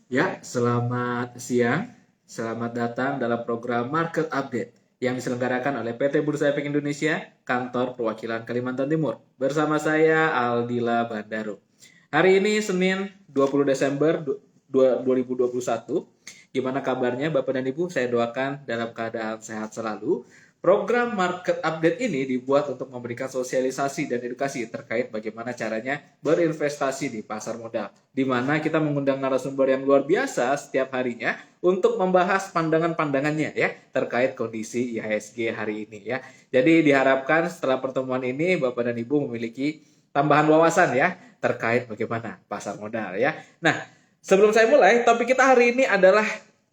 Ya, selamat siang. Selamat datang dalam program Market Update yang diselenggarakan oleh PT Bursa Efek Indonesia, Kantor Perwakilan Kalimantan Timur. Bersama saya Aldila Bandaru. Hari ini Senin 20 Desember 2021. Gimana kabarnya Bapak dan Ibu? Saya doakan dalam keadaan sehat selalu. Program Market Update ini dibuat untuk memberikan sosialisasi dan edukasi terkait bagaimana caranya berinvestasi di pasar modal, di mana kita mengundang narasumber yang luar biasa setiap harinya untuk membahas pandangan-pandangannya ya terkait kondisi IHSG hari ini ya. Jadi diharapkan setelah pertemuan ini Bapak dan Ibu memiliki tambahan wawasan ya terkait bagaimana pasar modal ya. Nah, sebelum saya mulai, topik kita hari ini adalah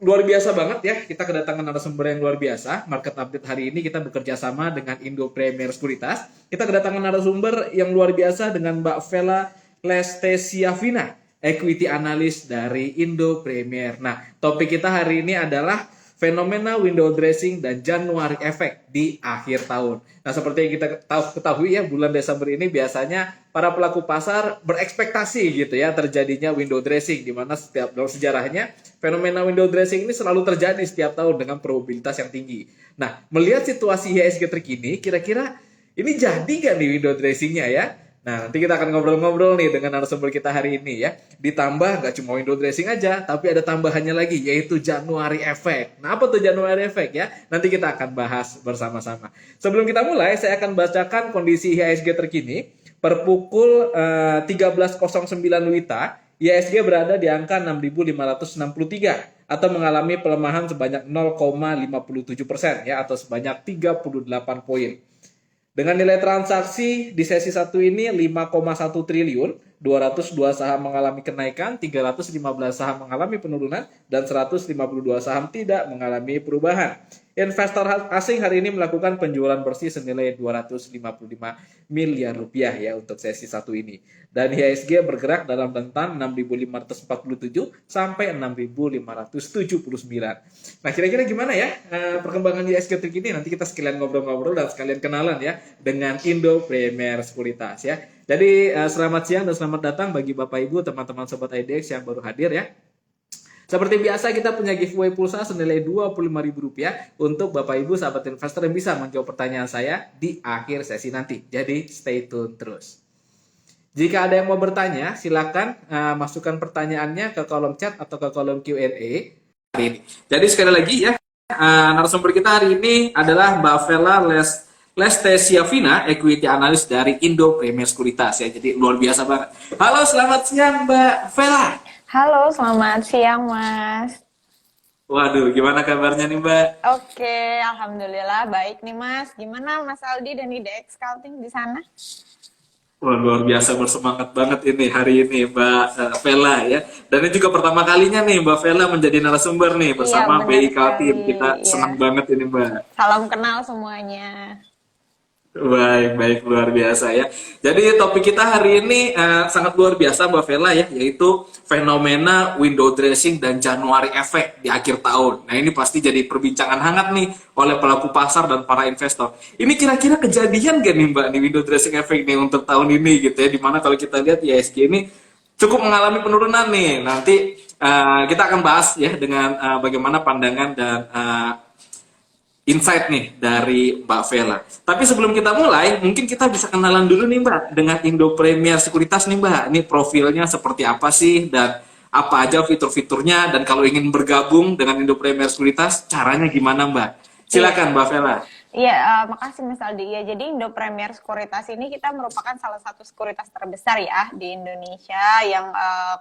luar biasa banget ya. Kita kedatangan narasumber yang luar biasa. Market Update hari ini kita bekerja sama dengan Indo Premier Sekuritas. Kita kedatangan narasumber yang luar biasa dengan Mbak Vela Lestesiavina, Equity Analyst dari Indo Premier. Nah, topik kita hari ini adalah fenomena window dressing dan January Effect di akhir tahun. Nah, seperti yang kita ketahui ya, bulan Desember ini biasanya para pelaku pasar berekspektasi gitu ya terjadinya window dressing, di mana setiap dalam sejarahnya fenomena window dressing ini selalu terjadi setiap tahun dengan probabilitas yang tinggi. Nah, melihat situasi IHSG terkini, kira-kira ini jadi nggak nih window dressingnya ya? Nah, nanti kita akan ngobrol-ngobrol nih dengan narasumber kita hari ini ya. Ditambah nggak cuma window dressing aja, tapi ada tambahannya lagi, yaitu January Effect. Nah, apa tuh January Effect ya? Nanti kita akan bahas bersama-sama. Sebelum kita mulai, saya akan bacakan kondisi IHSG terkini. Per pukul 13.09 WITA, IHSG berada di angka 6.563 atau mengalami pelemahan sebanyak 0,57% ya, atau sebanyak 38 poin. Dengan nilai transaksi di sesi 1 ini 5,1 triliun, 202 saham mengalami kenaikan, 315 saham mengalami penurunan, dan 152 saham tidak mengalami perubahan. Investor asing hari ini melakukan penjualan bersih senilai 255 miliar rupiah ya untuk sesi 1 ini. Dan IHSG bergerak dalam rentan 6.547 sampai 6.579. Nah, kira-kira gimana ya perkembangan IHSG terkini? Nanti kita sekalian ngobrol-ngobrol dan sekalian kenalan ya dengan Indo Premier Sekuritas ya. Jadi selamat siang dan selamat datang bagi Bapak Ibu, teman-teman sobat IDX yang baru hadir ya. Seperti biasa kita punya giveaway pulsa senilai Rp25.000 untuk Bapak Ibu sahabat investor yang bisa menjawab pertanyaan saya di akhir sesi nanti. Jadi stay tune terus. Jika ada yang mau bertanya, silakan masukkan pertanyaannya ke kolom chat atau ke kolom Q&A hari ini. Jadi sekali lagi ya, narasumber kita hari ini adalah Mbak Vela Lestesiavina, Equity Analyst dari Indo Premier Sekuritas ya. Jadi luar biasa banget. Halo, selamat siang Mbak Vela. Halo, selamat siang, Mas. Waduh, gimana kabarnya nih Mbak? Oke, alhamdulillah baik nih, Mas. Gimana Mas Aldi dan IDX Scouting di sana? Wah, luar biasa bersemangat banget ini hari ini Mbak Vela ya. Dan ini juga pertama kalinya nih Mbak Vela menjadi narasumber nih Iya, bersama benar BI Kaltim. sekali. Kita Iya. senang banget ini Mbak. Salam kenal semuanya. Baik, baik, luar biasa ya. Jadi topik kita hari ini sangat luar biasa Mbak Vela ya, yaitu fenomena window dressing dan January Effect di akhir tahun. Nah ini pasti jadi perbincangan hangat nih oleh pelaku pasar dan para investor. Ini kira-kira kejadian gak nih Mbak, nih window dressing effect nih untuk tahun ini gitu ya, dimana kalau kita lihat IHSG ini cukup mengalami penurunan nih. Nanti kita akan bahas ya dengan bagaimana pandangan dan insight nih dari Mbak Vela. Tapi sebelum kita mulai, mungkin kita bisa kenalan dulu nih Mbak dengan Indo Premier Sekuritas nih Mbak. Ini profilnya seperti apa sih dan apa aja fitur-fiturnya, dan kalau ingin bergabung dengan Indo Premier Sekuritas caranya gimana Mbak? Iya, Silakan Mbak Vela. iya, makasih Mas Aldi. Ya, jadi Indo Premier Sekuritas ini kita merupakan salah satu sekuritas terbesar ya di Indonesia yang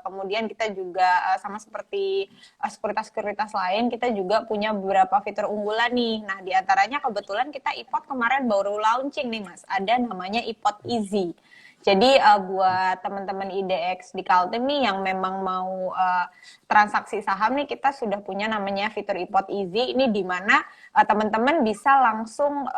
kemudian kita juga sama seperti sekuritas-sekuritas lain, kita juga punya beberapa fitur unggulan nih. Nah, di antaranya kebetulan kita iPod kemarin baru launching nih Mas. Ada namanya iPod Easy. Jadi buat teman-teman IDX di Kaltim nih yang memang mau transaksi saham nih, kita sudah punya namanya fitur iPod Easy. Ini di mana teman-teman bisa langsung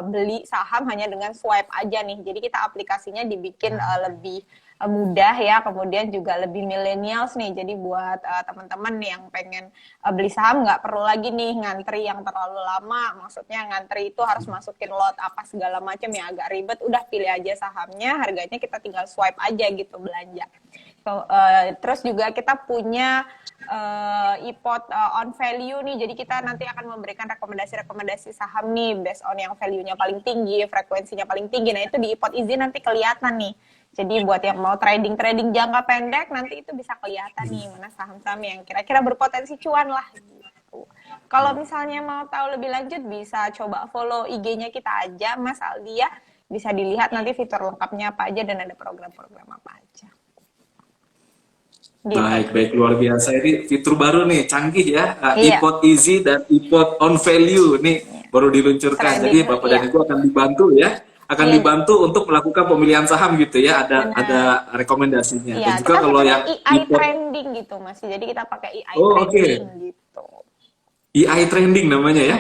beli saham hanya dengan swipe aja nih. Jadi kita aplikasinya dibikin lebih mudah ya, kemudian juga lebih millennials nih. Jadi buat teman-teman yang pengen beli saham nggak perlu lagi nih ngantri yang terlalu lama. Maksudnya ngantri itu harus masukin lot apa segala macam ya, agak ribet. Udah pilih aja sahamnya, harganya kita tinggal swipe aja gitu belanja. Terus juga kita punya IPOT on value nih, jadi kita nanti akan memberikan rekomendasi-rekomendasi saham nih based on yang value-nya paling tinggi, frekuensinya paling tinggi. Nah itu di IPOT Easy nanti kelihatan nih. Jadi buat yang mau trading jangka pendek nanti itu bisa kelihatan nih mana saham-saham yang kira-kira berpotensi cuan lah gitu. Kalau misalnya mau tahu lebih lanjut bisa coba follow IG-nya kita aja Mas Aldi ya. Bisa dilihat nanti fitur lengkapnya apa aja dan ada program-program apa aja. Gitu. Baik, luar biasa. Ini fitur baru nih, canggih ya. Iya. IPOT Easy dan IPOT on value nih baru diluncurkan. Trading, Jadi Bapak dan Ibu akan dibantu ya. Akan dibantu untuk melakukan pemilihan saham gitu ya. Ada rekomendasinya. Iya, Dan juga kita kalau pakai yang EI trending gitu Mas. Jadi kita pakai EI trending gitu. EI trending namanya ya.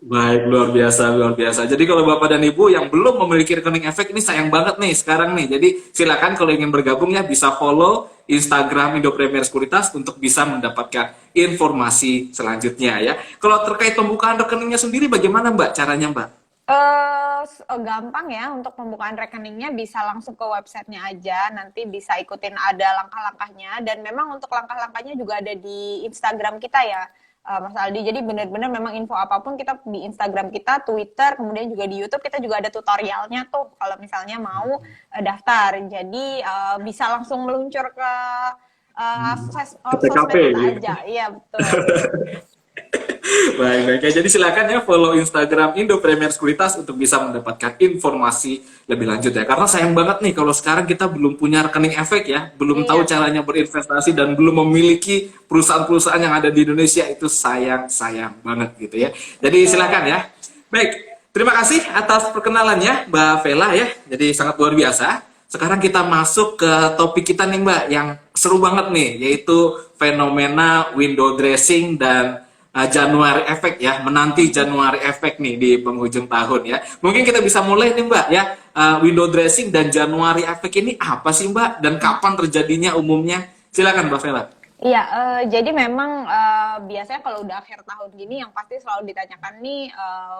Baik, luar biasa. Jadi kalau Bapak dan Ibu yang belum memiliki rekening efek ini sayang banget nih sekarang nih. Jadi silakan kalau ingin bergabung ya bisa follow Instagram Indo Premier Sekuritas untuk bisa mendapatkan informasi selanjutnya ya. Kalau terkait pembukaan rekeningnya sendiri bagaimana Mbak caranya Mbak? Gampang ya untuk pembukaan rekeningnya, bisa langsung ke websitenya aja, nanti bisa ikutin ada langkah-langkahnya, dan memang untuk langkah-langkahnya juga ada di Instagram kita ya Mas Aldi. Jadi benar-benar memang info apapun kita di Instagram kita, Twitter, kemudian juga di YouTube kita juga ada tutorialnya tuh kalau misalnya mau daftar. Jadi bisa langsung meluncur ke TKP sosmed aja. Iya betul. Baik. Jadi silakan ya follow Instagram Indo Premier Sekuritas untuk bisa mendapatkan informasi lebih lanjut ya. Karena sayang banget nih kalau sekarang kita belum punya rekening efek ya, belum tahu caranya berinvestasi dan belum memiliki perusahaan-perusahaan yang ada di Indonesia, itu sayang banget gitu ya. Jadi silakan ya. Baik, terima kasih atas perkenalannya Mbak Vela ya. Jadi sangat luar biasa. Sekarang kita masuk ke topik kita nih Mbak yang seru banget nih, yaitu fenomena window dressing dan Januari efek ya, menanti Januari efek nih di penghujung tahun ya. Mungkin kita bisa mulai nih Mbak ya, window dressing dan Januari efek ini apa sih Mbak dan kapan terjadinya umumnya? Silakan Mbak Vela. Iya, jadi memang biasanya kalau udah akhir tahun gini yang pasti selalu ditanyakan nih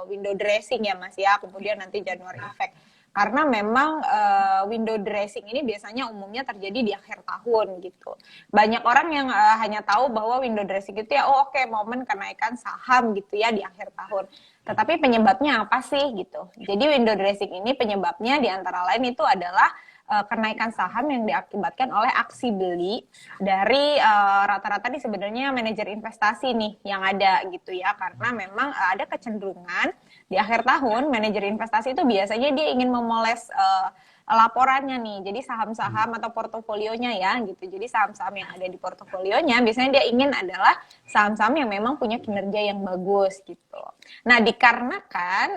window dressing ya Mas ya, kemudian nanti Januari efek. Karena memang window dressing ini biasanya umumnya terjadi di akhir tahun gitu. Banyak orang yang hanya tahu bahwa window dressing itu ya oke, momen kenaikan saham gitu ya di akhir tahun. Tetapi penyebabnya apa sih gitu. Jadi window dressing ini penyebabnya di antara lain itu adalah kenaikan saham yang diakibatkan oleh aksi beli dari rata-rata nih sebenarnya manajer investasi nih yang ada gitu ya. Karena memang ada kecenderungan di akhir tahun manajer investasi itu biasanya dia ingin memoles laporannya nih. Jadi saham-saham atau portofolionya ya gitu. Jadi saham-saham yang ada di portofolionya biasanya dia ingin adalah saham-saham yang memang punya kinerja yang bagus gitu. Nah, dikarenakan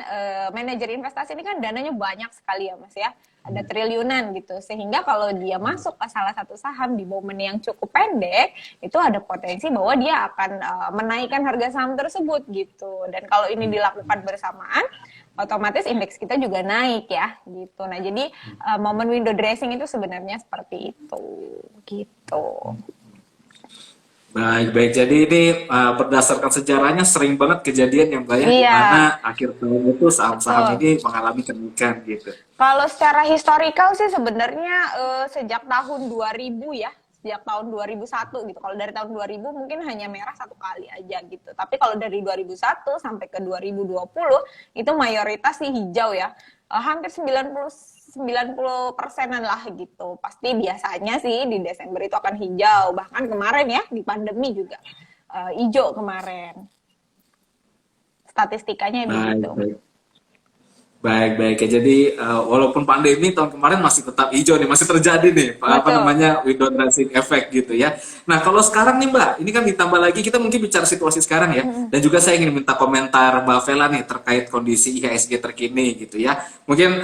manajer investasi ini kan dananya banyak sekali ya Mas ya. Ada triliunan gitu, sehingga kalau dia masuk ke salah satu saham di momen yang cukup pendek, itu ada potensi bahwa dia akan menaikkan harga saham tersebut gitu. Dan kalau ini dilakukan bersamaan, otomatis indeks kita juga naik ya gitu. Nah jadi momen window dressing itu sebenarnya seperti itu gitu. Baik. Jadi ini berdasarkan sejarahnya sering banget kejadian yang Mbak ya, Iya. karena akhir tahun itu saham-saham ini mengalami kenaikan gitu. Kalau secara historical sih sebenarnya sejak tahun 2000 ya, sejak tahun 2001 gitu. Kalau dari tahun 2000 mungkin hanya merah satu kali aja gitu. Tapi kalau dari 2001 sampai ke 2020 itu mayoritas sih hijau ya. Hampir 90%-an lah gitu. Pasti biasanya sih di Desember itu akan hijau. Bahkan kemarin ya di pandemi juga hijau kemarin. Statistikanya begitu. Baik. Jadi walaupun pandemi tahun kemarin masih tetap hijau nih, masih terjadi nih window dressing effect gitu ya. Nah kalau sekarang nih Mbak, ini kan ditambah lagi kita mungkin bicara situasi sekarang ya. Dan juga saya ingin minta komentar Mbak Vela nih terkait kondisi IHSG terkini gitu ya. Mungkin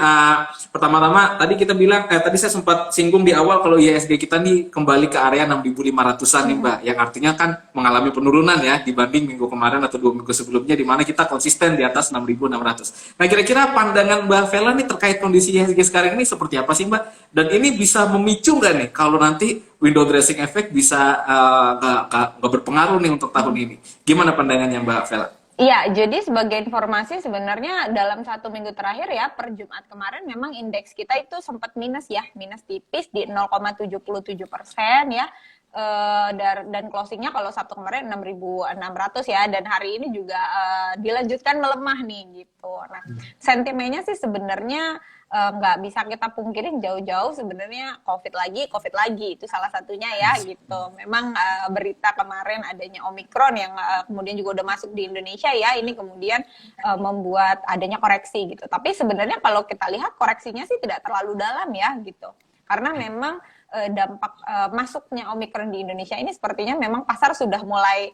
pertama-tama tadi kita bilang, tadi saya sempat singgung di awal kalau IHSG kita nih kembali ke area 6.500-an nih Mbak, yang artinya kan mengalami penurunan ya dibanding minggu kemarin atau 2 minggu sebelumnya di mana kita konsisten di atas 6.600. Nah kira-kira pandangan Mbak Vela nih terkait kondisi IHSG sekarang ini seperti apa sih Mbak? Dan ini bisa memicu nggak nih kalau nanti window dressing effect bisa nggak berpengaruh nih untuk tahun ini? Gimana pandangannya Mbak Vela? Iya, jadi sebagai informasi sebenarnya dalam 1 minggu terakhir ya, per Jumat kemarin memang indeks kita itu sempat minus ya, minus tipis di 0,77% ya. Dan closingnya kalau Sabtu kemarin 6.600 ya, dan hari ini juga dilanjutkan melemah nih gitu. Nah, sentimennya sih sebenarnya nggak bisa kita pungkirin, jauh-jauh sebenarnya COVID lagi itu salah satunya ya gitu. Memang berita kemarin adanya Omikron yang kemudian juga udah masuk di Indonesia ya, ini kemudian membuat adanya koreksi gitu. Tapi sebenarnya kalau kita lihat koreksinya sih tidak terlalu dalam ya gitu. Karena memang dampak masuknya Omikron di Indonesia ini sepertinya memang pasar sudah mulai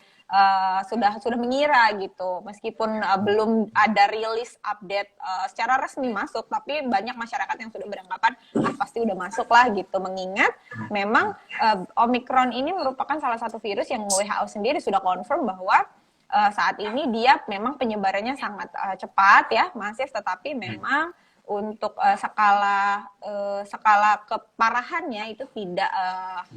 sudah mengira gitu, meskipun belum ada rilis update secara resmi masuk, tapi banyak masyarakat yang sudah beranggapan pasti udah masuk lah gitu, mengingat memang Omikron ini merupakan salah satu virus yang WHO sendiri sudah confirm bahwa saat ini dia memang penyebarannya sangat cepat ya, masif, tetapi memang untuk skala keparahannya itu tidak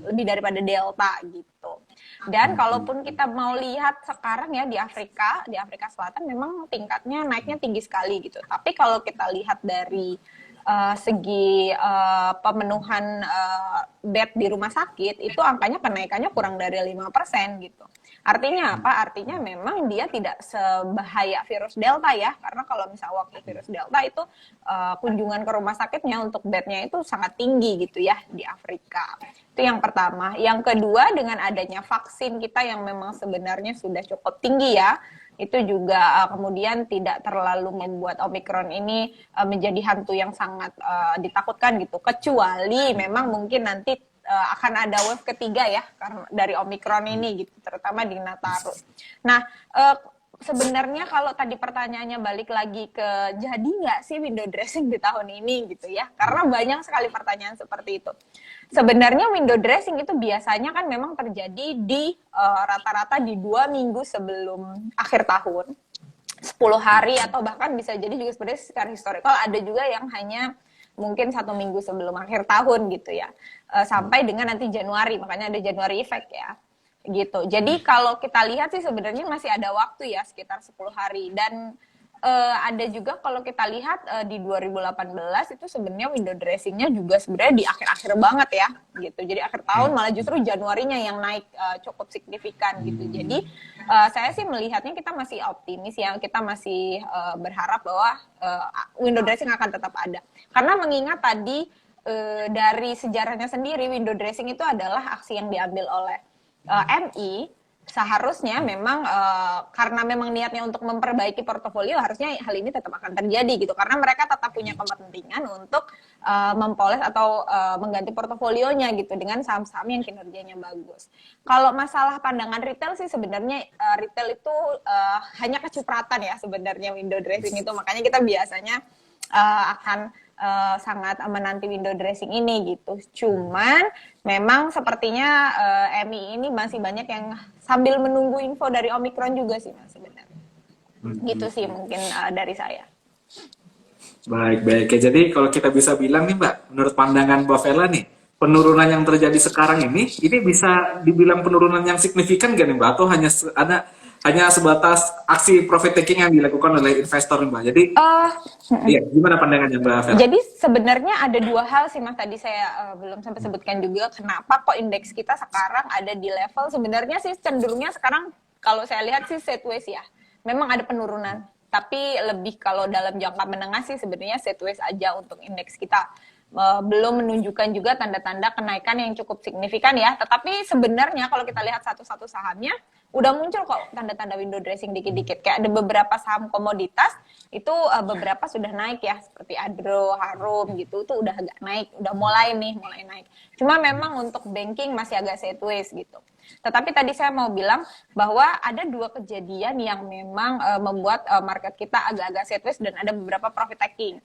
lebih daripada Delta gitu. Dan kalaupun kita mau lihat sekarang ya di Afrika Selatan memang tingkatnya naiknya tinggi sekali gitu. Tapi kalau kita lihat dari segi pemenuhan bed di rumah sakit itu angkanya kenaikannya kurang dari 5% gitu. Artinya apa? Artinya memang dia tidak sebahaya virus Delta ya, karena kalau misal waktu virus Delta itu kunjungan ke rumah sakitnya untuk bednya itu sangat tinggi gitu ya di Afrika. Itu yang pertama. Yang kedua, dengan adanya vaksin kita yang memang sebenarnya sudah cukup tinggi ya, itu juga kemudian tidak terlalu membuat Omikron ini menjadi hantu yang sangat ditakutkan gitu. Kecuali memang mungkin nanti akan ada wave ketiga ya karena dari Omikron ini gitu, terutama di Nataru. Nah, sebenarnya kalau tadi pertanyaannya balik lagi ke jadi nggak sih window dressing di tahun ini gitu ya, karena banyak sekali pertanyaan seperti itu. Sebenarnya window dressing itu biasanya kan memang terjadi di rata-rata di 2 minggu sebelum akhir tahun, 10 hari atau bahkan bisa jadi juga sebenarnya secara historical ada juga yang hanya mungkin 1 minggu sebelum akhir tahun gitu ya, sampai dengan nanti Januari, makanya ada Januari effect ya gitu. Jadi kalau kita lihat sih sebenarnya masih ada waktu ya, sekitar 10 hari. Dan ada juga kalau kita lihat di 2018 itu sebenarnya window dressingnya juga sebenarnya di akhir-akhir banget ya gitu. Jadi akhir tahun malah justru Januarinya yang naik cukup signifikan gitu. Jadi saya sih melihatnya kita masih optimis ya, kita masih berharap bahwa window dressing akan tetap ada. Karena mengingat tadi dari sejarahnya sendiri window dressing itu adalah aksi yang diambil oleh MI. Seharusnya memang karena memang niatnya untuk memperbaiki portofolio, harusnya hal ini tetap akan terjadi gitu, karena mereka tetap punya kepentingan untuk mempoles atau mengganti portofolionya gitu dengan saham-saham yang kinerjanya bagus. Kalau masalah pandangan retail sih sebenarnya retail itu hanya kecipratan ya sebenarnya window dressing itu, makanya kita biasanya akan sangat menanti window dressing ini gitu. Cuman memang sepertinya MI ini masih banyak yang sambil menunggu info dari Omikron juga sih Mas sebenarnya. Gitu sih mungkin dari saya. Baik. Jadi kalau kita bisa bilang nih Mbak, menurut pandangan Mbak Vela nih, penurunan yang terjadi sekarang ini bisa dibilang penurunan yang signifikan gak nih Mbak? Atau hanya sebatas aksi profit taking yang dilakukan oleh investor Mbak? Jadi iya, gimana pandangannya Mbak Vela? Jadi sebenarnya ada 2 hal sih Mas, tadi saya belum sempat sebutkan juga kenapa kok indeks kita sekarang ada di level, sebenarnya sih cenderungnya sekarang kalau saya lihat sih sideways ya. Memang ada penurunan, tapi lebih kalau dalam jangka menengah sih sebenarnya sideways aja untuk indeks kita. Belum menunjukkan juga tanda-tanda kenaikan yang cukup signifikan ya, tetapi sebenarnya kalau kita lihat satu-satu sahamnya udah muncul kok tanda-tanda window dressing dikit-dikit. Kayak ada beberapa saham komoditas itu beberapa sudah naik ya, seperti Adro, Harum gitu, itu udah agak naik, udah mulai naik. Cuma memang untuk banking masih agak sideways gitu. Tetapi tadi saya mau bilang bahwa ada 2 kejadian yang memang membuat market kita agak-agak sideways dan ada beberapa profit taking.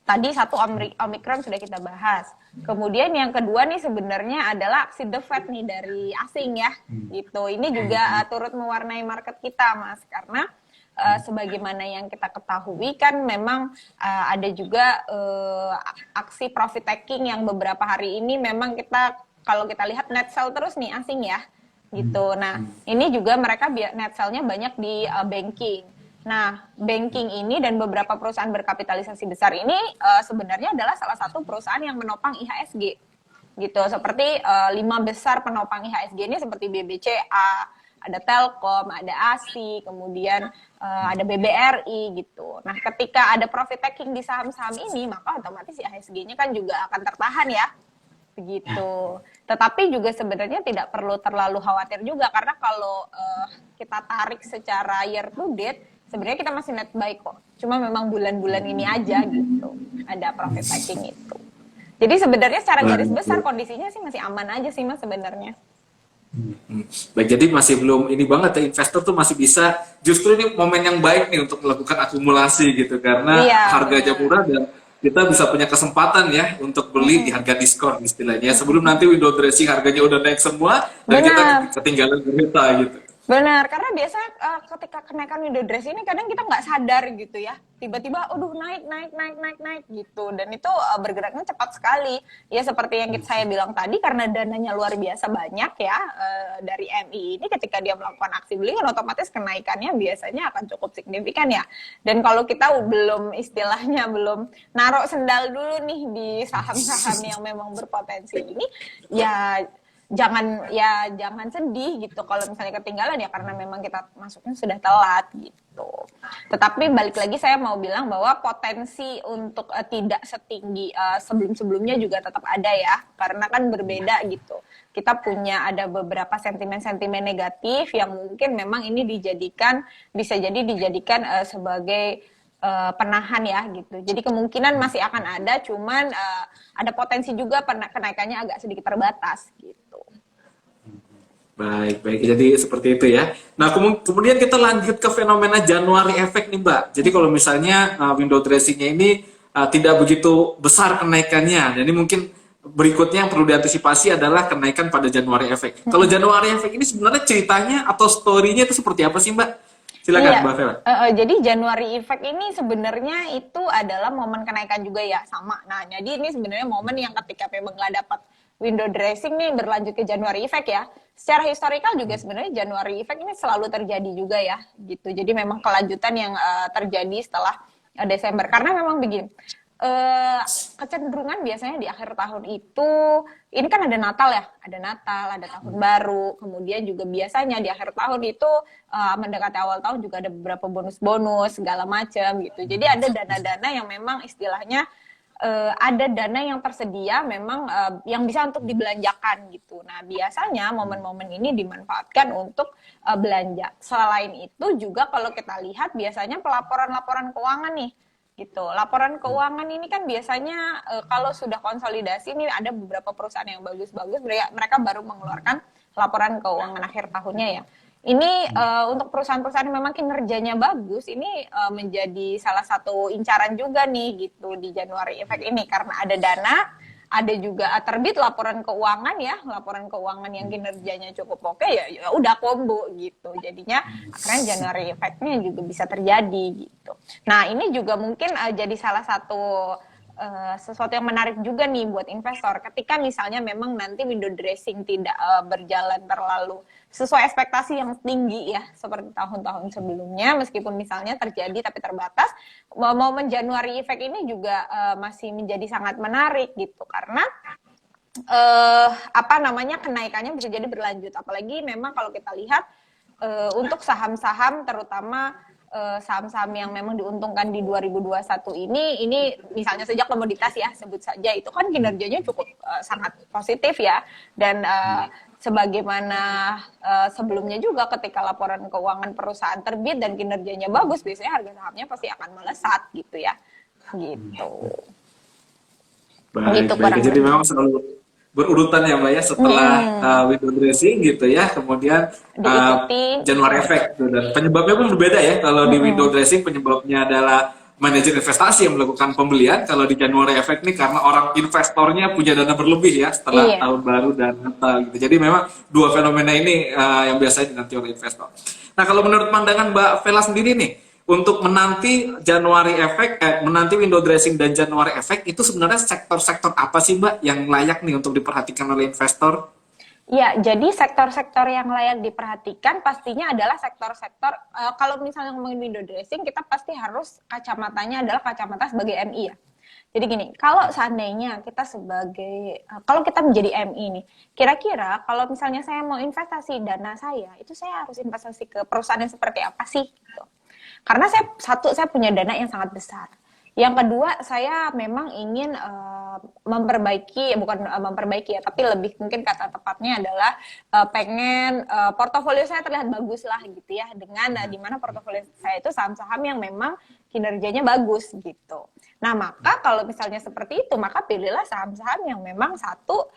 Tadi satu Omikron sudah kita bahas. Kemudian yang kedua nih sebenarnya adalah aksi The Fed nih dari asing ya, gitu. Ini juga turut mewarnai market kita Mas, karena sebagaimana yang kita ketahui kan memang ada juga aksi profit taking yang beberapa hari ini memang kalau kita lihat net sell terus nih asing ya, gitu. Nah ini juga mereka net sell-nya banyak di banking. Nah, banking ini dan beberapa perusahaan berkapitalisasi besar ini sebenarnya adalah salah satu perusahaan yang menopang IHSG. Gitu, seperti 5 besar penopang IHSG ini seperti BBCA, ada Telkom, ada ASI, kemudian ada BBRI gitu. Nah, ketika ada profit taking di saham-saham ini, maka otomatis IHSG-nya kan juga akan tertahan ya. Begitu. Tetapi juga sebenarnya tidak perlu terlalu khawatir juga karena kalau kita tarik secara year to date, sebenarnya kita masih net buy kok. Cuma memang bulan-bulan ini aja gitu ada profit taking itu. Jadi sebenarnya secara garis besar kondisinya sih masih aman aja sih Mas sebenarnya. Baik, jadi masih belum ini banget ya, investor tuh masih bisa, justru ini momen yang baik nih untuk melakukan akumulasi gitu karena harganya murah dan kita bisa punya kesempatan ya untuk beli di harga diskon istilahnya sebelum nanti window dressing harganya udah naik semua dan kita ketinggalan berita gitu. Benar, karena biasa ketika kenaikan window dressing ini kadang kita nggak sadar gitu ya. Tiba-tiba, aduh naik gitu. Dan itu bergeraknya cepat sekali. Ya seperti yang saya bilang tadi, karena dananya luar biasa banyak ya dari MI ini ketika dia melakukan aksi beli, kan otomatis kenaikannya biasanya akan cukup signifikan ya. Dan kalau kita belum naruh sendal dulu nih di saham-saham yang memang berpotensi ini, ya jangan sedih gitu kalau misalnya ketinggalan ya karena memang kita masuknya sudah telat gitu. Tetapi balik lagi saya mau bilang bahwa potensi untuk tidak setinggi sebelum-sebelumnya juga tetap ada ya karena kan berbeda gitu. Kita ada beberapa sentimen-sentimen negatif yang mungkin memang ini bisa jadi dijadikan sebagai penahan ya gitu. Jadi kemungkinan masih akan ada, cuman ada potensi juga kenaikannya agak sedikit terbatas gitu. Baik. Jadi seperti itu ya. Nah, kemudian kita lanjut ke fenomena Januari Effect nih, Mbak. Jadi kalau misalnya window dressing-nya ini tidak begitu besar kenaikannya, jadi mungkin berikutnya yang perlu diantisipasi adalah kenaikan pada Januari Effect. Kalau Januari Effect ini sebenarnya ceritanya atau story-nya itu seperti apa sih, Mbak? Silakan, Mbak Vela. Jadi Januari Effect ini sebenarnya itu adalah momen kenaikan juga ya, sama. Nah, jadi ini sebenarnya momen yang ketika memang nggak dapat window dressing nih berlanjut ke Januari Effect ya. Secara historikal juga sebenarnya Januari Effect ini selalu terjadi juga ya, gitu. Jadi memang kelanjutan yang terjadi setelah Desember. Karena memang begini, kecenderungan biasanya di akhir tahun itu, ini kan ada Natal ya, ada tahun baru, kemudian juga biasanya di akhir tahun itu mendekati awal tahun juga ada beberapa bonus-bonus segala macam gitu. Jadi ada dana-dana yang memang istilahnya ada dana yang tersedia memang yang bisa untuk dibelanjakan gitu. Nah biasanya momen-momen ini dimanfaatkan untuk belanja. Selain itu juga kalau kita lihat biasanya pelaporan-laporan keuangan nih gitu. Laporan keuangan ini kan biasanya kalau sudah konsolidasi ini ada beberapa perusahaan yang bagus-bagus mereka baru mengeluarkan laporan keuangan akhir tahunnya ya. Ini untuk perusahaan-perusahaan yang memang kinerjanya bagus, ini menjadi salah satu incaran juga nih gitu di Januari Effect ini karena ada dana, ada juga terbit laporan keuangan ya, laporan keuangan yang kinerjanya cukup oke ya udah combo gitu. Jadinya akhirnya Januari Effect-nya juga bisa terjadi gitu. Nah ini juga mungkin jadi salah satu sesuatu yang menarik juga nih buat investor ketika misalnya memang nanti window dressing tidak berjalan terlalu sesuai ekspektasi yang tinggi ya seperti tahun-tahun sebelumnya meskipun misalnya terjadi tapi terbatas. Momen Januari Effect ini juga masih menjadi sangat menarik gitu karena kenaikannya bisa jadi berlanjut apalagi memang kalau kita lihat untuk saham-saham terutama saham-saham yang memang diuntungkan di 2021 ini misalnya sejak komoditas ya sebut saja itu kan kinerjanya cukup sangat positif ya dan sebagaimana sebelumnya juga ketika laporan keuangan perusahaan terbit dan kinerjanya bagus biasanya harga sahamnya pasti akan melesat gitu ya gitu. Baik. Jadi memang selalu berurutan ya Mbak ya setelah window dressing gitu ya kemudian Januari Effect dan penyebabnya pun berbeda ya kalau di window dressing penyebabnya adalah manajer investasi yang melakukan pembelian kalau di Januari Effect nih karena orang investornya punya dana berlebih ya setelah tahun baru dan Natal gitu jadi memang dua fenomena ini yang biasanya dinanti oleh investor. Nah kalau menurut pandangan Mbak Vela sendiri nih untuk menanti Januari Effect, menanti window dressing dan Januari Effect itu sebenarnya sektor-sektor apa sih Mbak yang layak nih untuk diperhatikan oleh investor? Ya, jadi sektor-sektor yang layak diperhatikan pastinya adalah sektor-sektor, kalau misalnya ngomongin window dressing, kita pasti harus kacamatanya adalah kacamata sebagai MI ya. Jadi gini, kalau seandainya kita sebagai, kalau kita menjadi MI nih, kira-kira kalau misalnya saya mau investasi dana saya, itu saya harus investasi ke perusahaan yang seperti apa sih? Gitu. Karena saya punya dana yang sangat besar. Yang kedua, saya memang ingin memperbaiki, bukan memperbaiki ya, tapi lebih mungkin kata tepatnya adalah pengen portofolio saya terlihat bagus lah gitu ya, dengan di mana portofolio saya itu saham-saham yang memang kinerjanya bagus gitu. Nah, maka kalau misalnya seperti itu, maka pilihlah saham-saham yang memang satu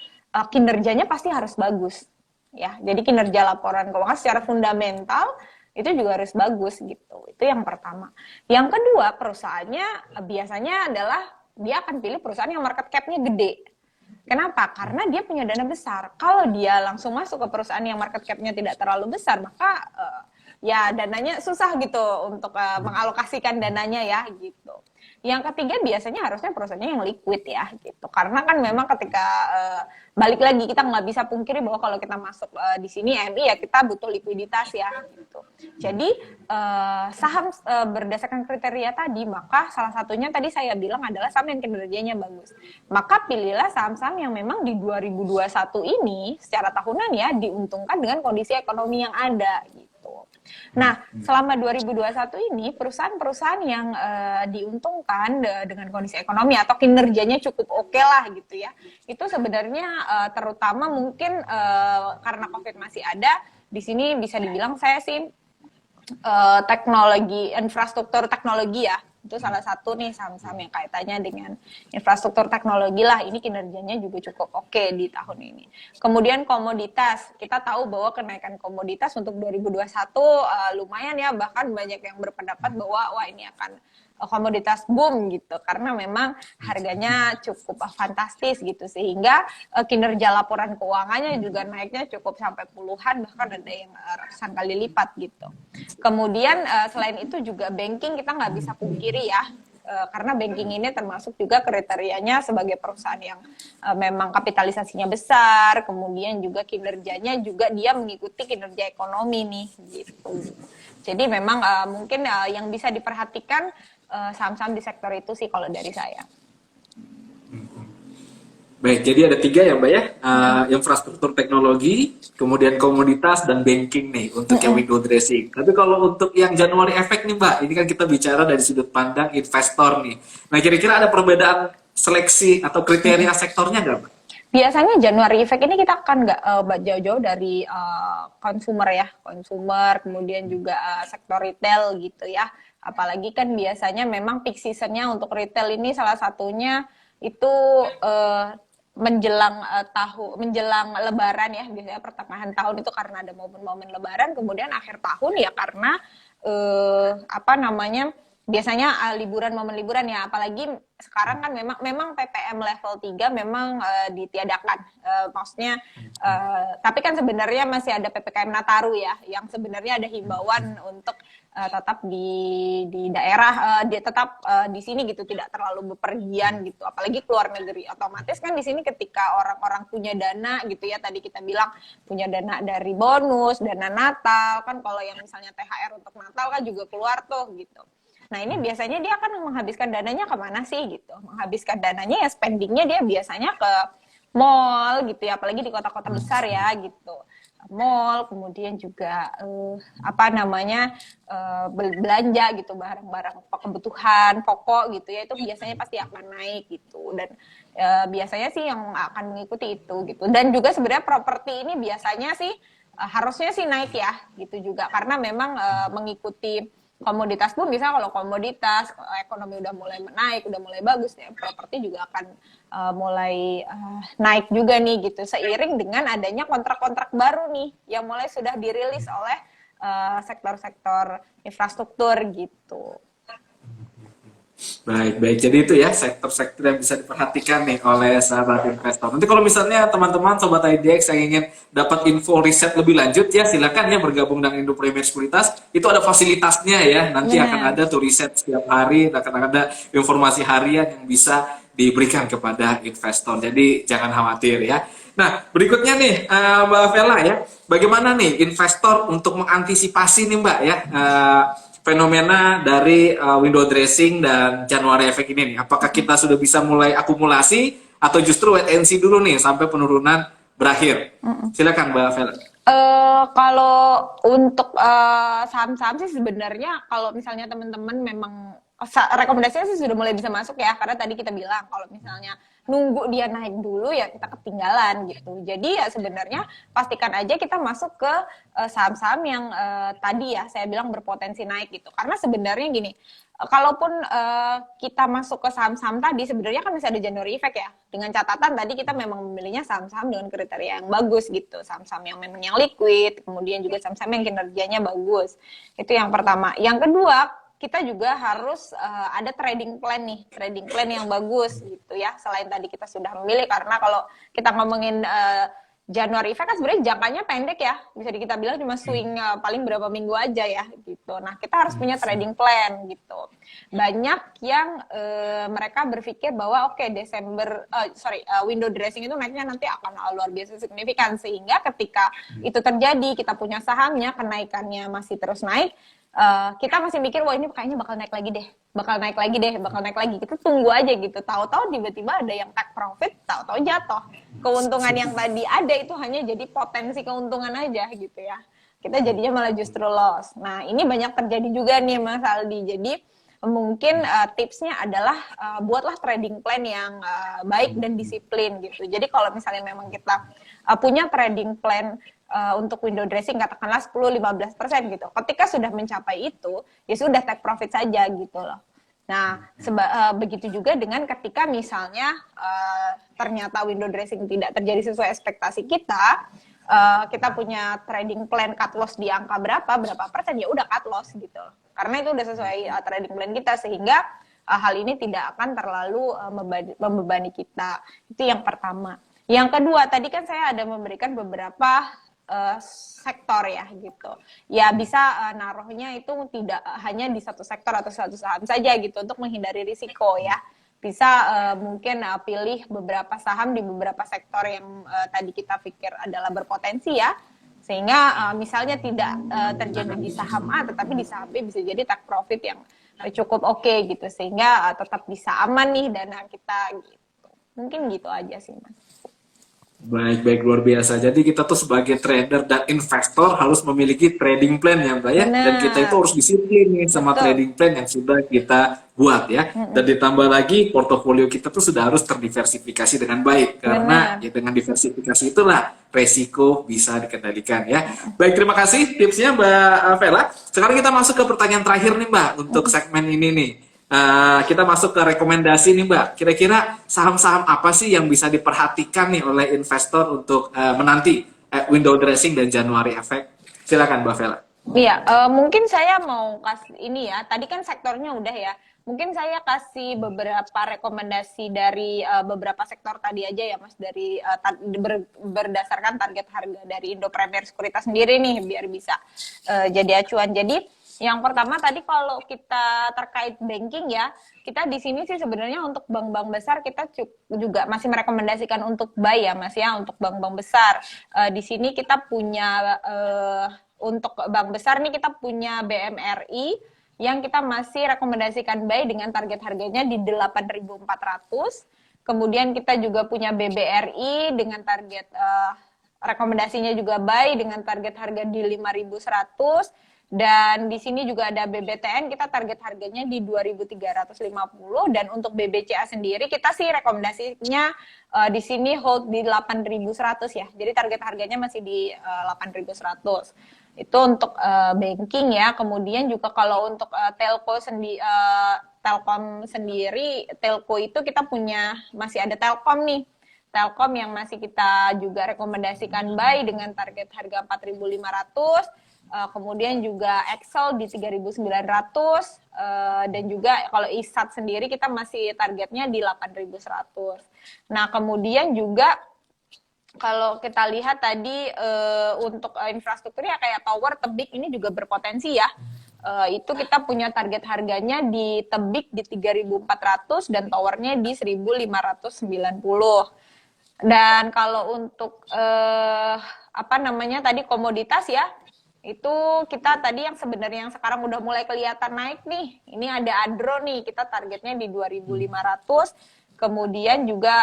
kinerjanya pasti harus bagus. Ya, jadi kinerja laporan keuangan secara fundamental itu juga harus bagus gitu. Itu yang pertama. Yang kedua, perusahaannya biasanya adalah dia akan pilih perusahaan yang market cap-nya gede. Kenapa? Karena dia punya dana besar. Kalau dia langsung masuk ke perusahaan yang market cap-nya tidak terlalu besar, maka ya dananya susah gitu untuk mengalokasikan dananya ya gitu. Yang ketiga biasanya harusnya perusahaannya yang liquid ya gitu. Karena kan memang ketika balik lagi kita nggak bisa pungkiri bahwa kalau kita masuk di sini MI ya kita butuh likuiditas ya gitu. Jadi saham berdasarkan kriteria tadi, maka salah satunya tadi saya bilang adalah saham yang kinerjanya bagus. Maka pilihlah saham-saham yang memang di 2021 ini secara tahunan ya diuntungkan dengan kondisi ekonomi yang ada gitu. Nah, selama 2021 ini perusahaan-perusahaan yang diuntungkan dengan kondisi ekonomi atau kinerjanya cukup oke lah gitu ya. Itu sebenarnya terutama mungkin karena Covid masih ada, di sini bisa dibilang saya sih teknologi, infrastruktur teknologi ya. Itu salah satu nih saham-saham yang kaitannya dengan infrastruktur teknologi lah. Ini kinerjanya juga cukup oke di tahun ini. Kemudian komoditas. Kita tahu bahwa kenaikan komoditas untuk 2021 lumayan ya. Bahkan banyak yang berpendapat bahwa wah ini akan komoditas boom gitu. Karena memang harganya cukup fantastis gitu. Sehingga kinerja laporan keuangannya juga naiknya cukup sampai puluhan. Bahkan ada yang ratusan kali lipat gitu. Kemudian selain itu juga banking kita nggak bisa pungkiri ya, karena banking ini termasuk juga kriterianya sebagai perusahaan yang memang kapitalisasinya besar, kemudian juga kinerjanya juga dia mengikuti kinerja ekonomi nih gitu. Jadi memang mungkin yang bisa diperhatikan saham-saham di sektor itu sih kalau dari saya. Baik, jadi ada 3 ya Mbak ya, infrastruktur teknologi, kemudian komoditas, dan banking nih untuk yang window dressing. Tapi kalau untuk yang Januari Effect nih Mbak, ini kan kita bicara dari sudut pandang investor nih. Nah kira-kira ada perbedaan seleksi atau kriteria sektornya nggak Mbak? Biasanya Januari Effect ini kita akan nggak jauh-jauh dari consumer ya, consumer, kemudian juga sektor retail gitu ya. Apalagi kan biasanya memang peak seasonnya untuk retail ini salah satunya itu menjelang menjelang Lebaran ya, biasanya pertengahan tahun itu karena ada momen-momen Lebaran, kemudian akhir tahun ya karena biasanya liburan, momen liburan ya, apalagi sekarang kan memang PPM level 3 memang ditiadakan, maksudnya tapi kan sebenarnya masih ada PPKM Nataru ya, yang sebenarnya ada himbauan untuk tetap di daerah, tetap di sini gitu, tidak terlalu bepergian gitu, apalagi keluar negeri. Otomatis kan di sini ketika orang-orang punya dana gitu ya, tadi kita bilang punya dana dari bonus, dana Natal kan, kalau yang misalnya THR untuk Natal kan juga keluar tuh gitu. Nah ini biasanya dia akan menghabiskan dananya kemana sih gitu, menghabiskan dananya ya spendingnya dia biasanya ke mall gitu ya, apalagi di kota-kota besar ya gitu. Mall, kemudian juga belanja gitu, barang-barang kebutuhan pokok gitu ya, itu biasanya pasti akan naik gitu. Dan biasanya sih yang akan mengikuti itu gitu. Dan juga sebenarnya properti ini biasanya sih harusnya sih naik ya gitu juga, karena memang mengikuti komoditas pun bisa, kalau komoditas ekonomi udah mulai naik, udah mulai bagus ya, properti juga akan mulai naik juga nih gitu, seiring dengan adanya kontrak-kontrak baru nih yang mulai sudah dirilis oleh sektor-sektor infrastruktur gitu. Baik. Jadi itu ya sektor-sektor yang bisa diperhatikan nih oleh sahabat investor. Nanti kalau misalnya teman-teman Sobat IDX yang ingin dapat info riset lebih lanjut ya, silakan ya bergabung dengan Indo Premier Sekuritas. Itu ada fasilitasnya ya. Nanti akan ada tuh riset setiap hari, akan ada informasi harian yang bisa diberikan kepada investor. Jadi jangan khawatir ya. Nah, berikutnya nih Mbak Vela ya, bagaimana nih investor untuk mengantisipasi nih Mbak ya fenomena dari window dressing dan January effect ini nih? Apakah kita sudah bisa mulai akumulasi atau justru wait and see dulu nih sampai penurunan berakhir? Silakan Mbak Vela. Kalau untuk saham-saham sih sebenarnya kalau misalnya teman-teman memang rekomendasinya sih sudah mulai bisa masuk ya, karena tadi kita bilang kalau misalnya nunggu dia naik dulu ya kita ketinggalan gitu. Jadi ya sebenarnya pastikan aja kita masuk ke saham-saham yang tadi ya saya bilang berpotensi naik gitu. Karena sebenarnya gini, kalaupun kita masuk ke saham-saham tadi sebenarnya kan masih ada January effect ya. Dengan catatan tadi kita memang memilihnya saham-saham dengan kriteria yang bagus gitu. Saham-saham yang memang yang liquid, kemudian juga saham-saham yang kinerjanya bagus. Itu yang pertama. Yang kedua, kita juga harus ada trading plan nih, trading plan yang bagus gitu ya. Selain tadi kita sudah memilih, karena kalau kita ngomongin January effect kan sebenarnya jangkanya pendek ya, bisa kita bilang cuma swing paling berapa minggu aja ya gitu. Nah kita harus punya trading plan gitu. Banyak yang mereka berpikir bahwa oke, window dressing itu naiknya nanti akan luar biasa signifikan, sehingga ketika itu terjadi kita punya sahamnya kenaikannya masih terus naik, kita masih mikir wah ini kayaknya bakal naik lagi deh, bakal naik lagi. Kita tunggu aja gitu. Tahu-tahu tiba-tiba ada yang take profit, tahu-tahu jatuh. Keuntungan yang tadi ada itu hanya jadi potensi keuntungan aja gitu ya. Kita jadinya malah justru loss. Nah, ini banyak terjadi juga nih Mas Aldi. Jadi mungkin tipsnya adalah buatlah trading plan yang baik dan disiplin gitu. Jadi kalau misalnya memang kita punya trading plan untuk window dressing katakanlah 10-15% gitu. Ketika sudah mencapai itu, ya sudah take profit saja gitu loh. Nah, begitu juga dengan ketika misalnya ternyata window dressing tidak terjadi sesuai ekspektasi kita, kita punya trading plan cut loss di angka berapa persen, ya udah cut loss gitu. Karena itu udah sesuai trading plan kita, sehingga hal ini tidak akan terlalu membebani kita. Itu yang pertama. Yang kedua, tadi kan saya ada memberikan beberapa sektor ya gitu. Ya bisa naruhnya itu tidak hanya di satu sektor atau satu saham saja gitu untuk menghindari risiko ya. Bisa mungkin pilih beberapa saham di beberapa sektor yang tadi kita pikir adalah berpotensi ya. Sehingga misalnya tidak terjadi di saham A tetapi di saham B bisa jadi take profit yang cukup oke gitu, sehingga tetap bisa aman nih dana kita gitu. Mungkin gitu aja sih Mas. Baik, luar biasa. Jadi kita tuh sebagai trader dan investor harus memiliki trading plan ya Mbak ya. Dan kita itu harus disiplin nih sama trading plan yang sudah kita buat ya. Dan ditambah lagi portofolio kita tuh sudah harus terdiversifikasi dengan baik. Karena ya dengan diversifikasi itulah resiko bisa dikendalikan ya. Baik, terima kasih tipsnya Mbak Vela. Sekarang kita masuk ke pertanyaan terakhir nih Mbak untuk segmen ini nih. Kita masuk ke rekomendasi nih Mbak. Kira-kira saham-saham apa sih yang bisa diperhatikan nih oleh investor untuk menanti window dressing dan January effect? Silakan Mbak Vela. Iya, mungkin saya mau kasih ini ya. Tadi kan sektornya udah ya. Mungkin saya kasih beberapa rekomendasi dari beberapa sektor tadi aja ya Mas, dari berdasarkan target harga dari Indo Premier Sekuritas sendiri nih biar bisa jadi acuan. Jadi yang pertama tadi kalau kita terkait banking ya, kita di sini sih sebenarnya untuk bank-bank besar kita juga masih merekomendasikan untuk buy ya Mas ya, untuk bank-bank besar. Di sini kita punya untuk bank besar nih kita punya BMRI yang kita masih rekomendasikan buy dengan target harganya di 8.400. Kemudian kita juga punya BBRI dengan target rekomendasinya juga buy dengan target harga di 5.100. Dan di sini juga ada BBTN, kita target harganya di 2.350, dan untuk BBCA sendiri kita sih rekomendasinya di sini hold di 8.100 ya. Jadi target harganya masih di 8.100. Itu untuk banking ya. Kemudian juga kalau untuk Telkom sendiri, telco itu kita punya masih ada Telkom nih. Telkom yang masih kita juga rekomendasikan buy dengan target harga 4.500. Kemudian juga Excel di 3.900 dan juga kalau ISAT sendiri kita masih targetnya di 8.100. Nah kemudian juga kalau kita lihat tadi untuk infrastrukturnya kayak tower, tebing ini juga berpotensi ya. Itu kita punya target harganya di tebik di 3.400 dan towernya di 1.590. Dan kalau untuk apa namanya tadi komoditas ya, itu kita tadi yang sebenarnya yang sekarang udah mulai kelihatan naik nih. Ini ada Adro nih, kita targetnya di 2.500. Kemudian juga